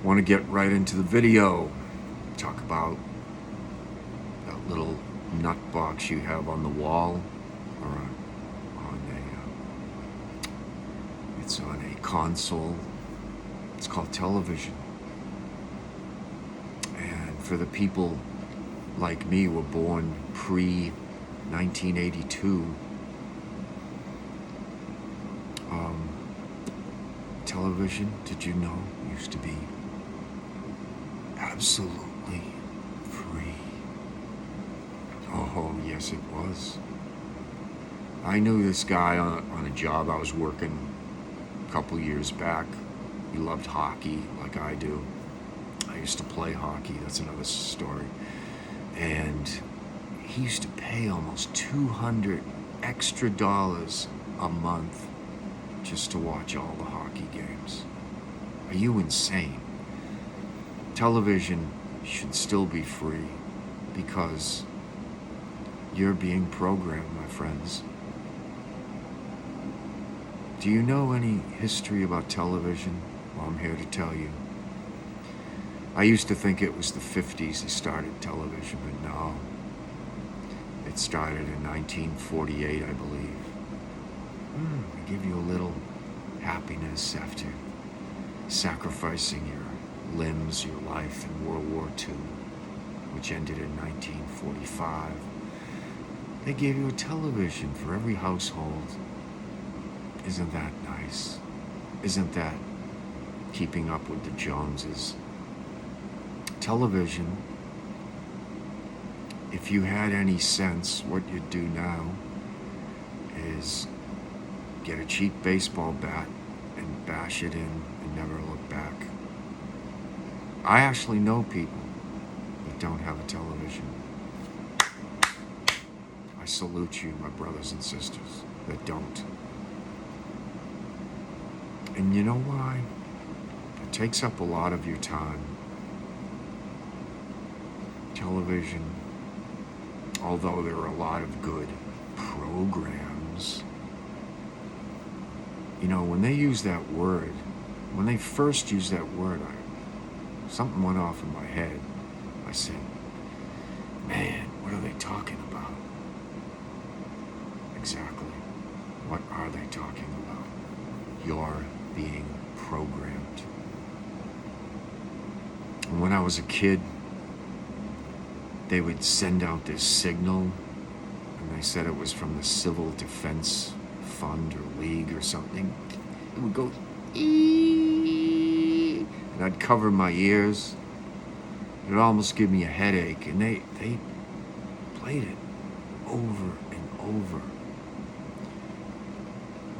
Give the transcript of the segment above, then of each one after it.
Want to get right into the video. Talk about that little nut box you have on the wall, or it's on a console. It's called television. And for the people like me who were born pre-1982, television, did you know, used to be absolutely free. Oh, yes, it was. I knew this guy on a job I was working a couple years back. He loved hockey like I do. I used to play hockey, that's another story. And he used to pay almost $200 extra a month just to watch all the hockey games. Are you insane? Television should still be free because you're being programmed, my friends. Do you know any history about television? Well, I'm here to tell you. I used to think it was the 50s they started television, but no. It started in 1948, I believe. They give you a little happiness after sacrificing your limbs, your life in World War II, which ended in 1945. They gave you a television for every household. Isn't that nice? Isn't that keeping up with the Joneses? Television, if you had any sense, what you'd do now is get a cheap baseball bat and bash it in and never look back. I actually know people that don't have a television. I salute you, my brothers and sisters, that don't. And you know why? It takes up a lot of your time. Television, although there are a lot of good programs, you know, when they use that word, when they first used that word, something went off in my head. I said, man, what are they talking about? Exactly. What are they talking about? You're being programmed. And when I was a kid, they would send out this signal, and they said it was from the Civil Defense Fund or League or something. It would go eeeeee, and I'd cover my ears. It would almost give me a headache, and they played it over and over.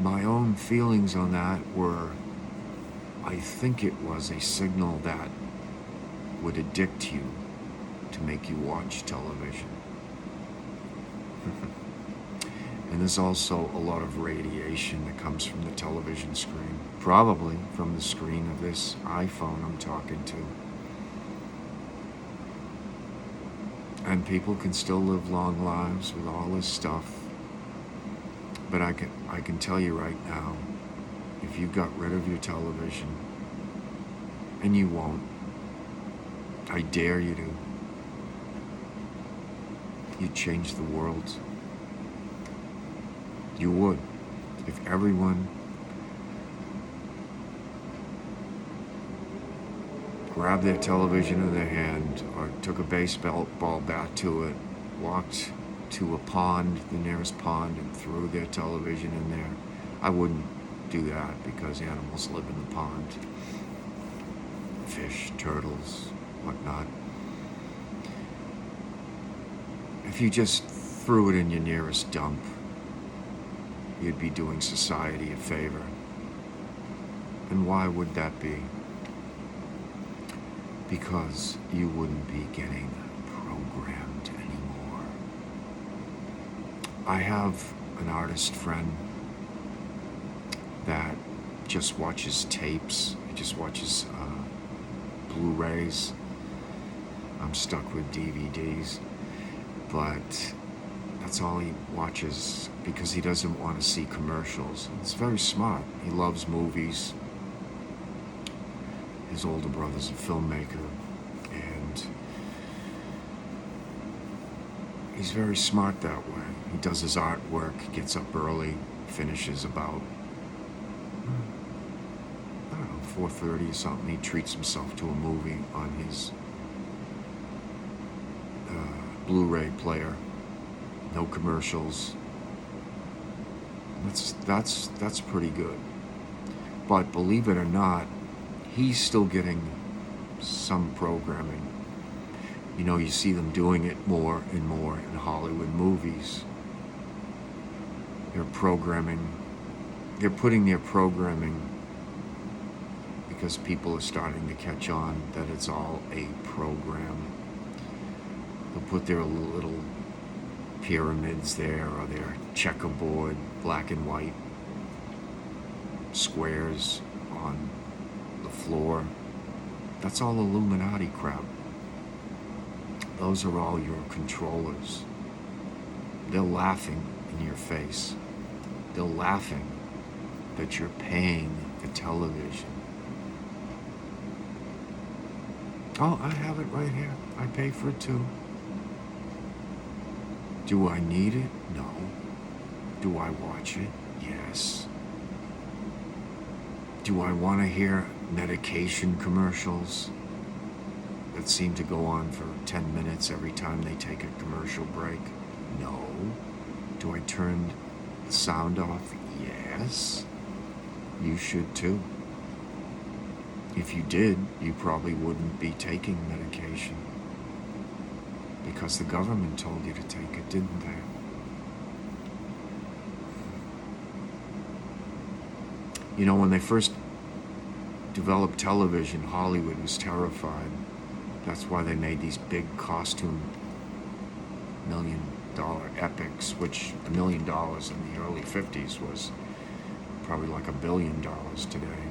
My own feelings on that were, I think it was a signal that would addict you to make you watch television. And there's also a lot of radiation that comes from the television screen, probably from the screen of this iPhone I'm talking to. And people can still live long lives with all this stuff. But I can tell you right now, if you got rid of your television, and you won't, I dare you to, you'd change the world. You would. If everyone grabbed their television in their hand or took a baseball bat to it, walked to a pond, the nearest pond, and threw their television in there. I wouldn't do that because animals live in the pond. Fish, turtles, whatnot. If you just threw it in your nearest dump, you'd be doing society a favor. And why would that be? Because you wouldn't be getting programmed anymore. I have an artist friend that just watches tapes. He just watches Blu-rays. I'm stuck with DVDs. But that's all he watches because he doesn't want to see commercials. It's very smart. He loves movies. His older brother's a filmmaker, and he's very smart that way. He does his artwork, gets up early, finishes about, I don't know, 4:30 or something. He treats himself to a movie on his Blu-ray player. No commercials. That's pretty good. But believe it or not, he's still getting some programming. You know, you see them doing it more and more in Hollywood movies. They're putting their programming, because people are starting to catch on that it's all a program. They'll put their little pyramids there, or their checkerboard black and white squares on the floor. That's all Illuminati crap. Those are all your controllers. They're laughing in your face. They're laughing that you're paying the television. Oh, I have it right here. I pay for it too. Do I need it? No. Do I watch it? Yes. Do I want to hear medication commercials that seem to go on for 10 minutes every time they take a commercial break? No. Do I turn the sound off? Yes. You should too. If you did, you probably wouldn't be taking medication, because the government told you to take it, didn't they? You know, when they first developed television, Hollywood was terrified. That's why they made these big costume $1 million epics, which $1 million in the early 50s was probably like $1 billion today.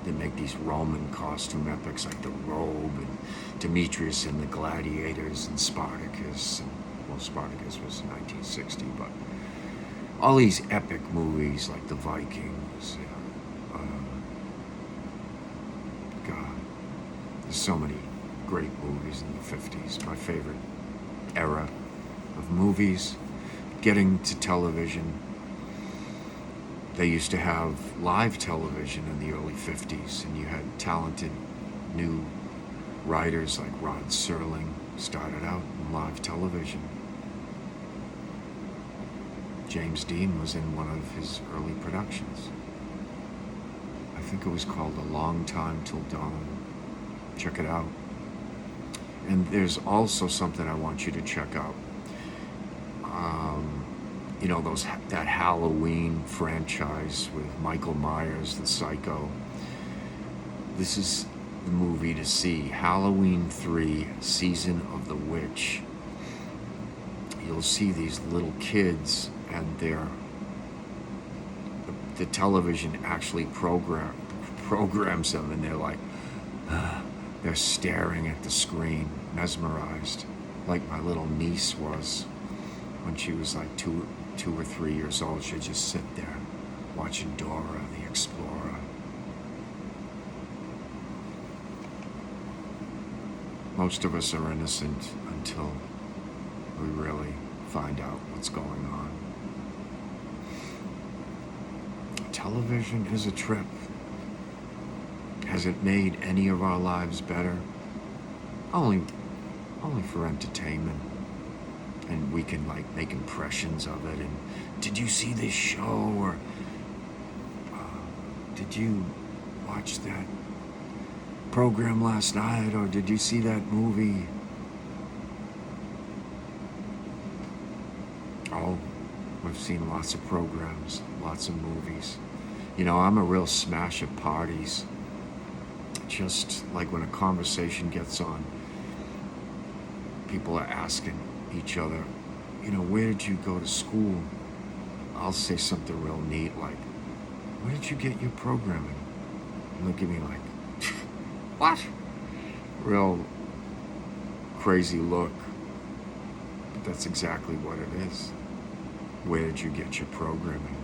They make these Roman costume epics like The Robe and Demetrius and the Gladiators and Spartacus. And, well, Spartacus was 1960, but all these epic movies like The Vikings. God, there's so many great movies in the 50s. My favorite era of movies. Getting to television. They used to have live television in the early 50s, and you had talented new writers like Rod Serling started out in live television. James Dean was in one of his early productions. I think it was called A Long Time Till Dawn. Check it out. And there's also something I want you to check out. You know, that Halloween franchise with Michael Myers, the Psycho. This is the movie to see. Halloween 3, Season of the Witch. You'll see these little kids, and the television actually programs them, and they're like, they're staring at the screen, mesmerized, like my little niece was when she was like 2 or 3 years old. She'd just sit there watching Dora the Explorer. Most of us are innocent until we really find out what's going on. Television is a trip. Has it made any of our lives better? Only for entertainment. And we can like make impressions of it. And did you see this show? Or did you watch that program last night? Or did you see that movie? Oh, we've seen lots of programs, lots of movies. You know, I'm a real smash at parties. Just like when a conversation gets on, people are asking each other, you know, where did you go to school? I'll say something real neat like, where did you get your programming? And they'll give me like, what? Real crazy look. But that's exactly what it is. Where did you get your programming?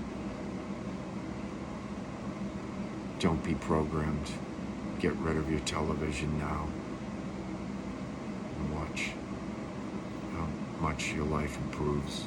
Don't be programmed. get rid of your television now and watch how much your life improves.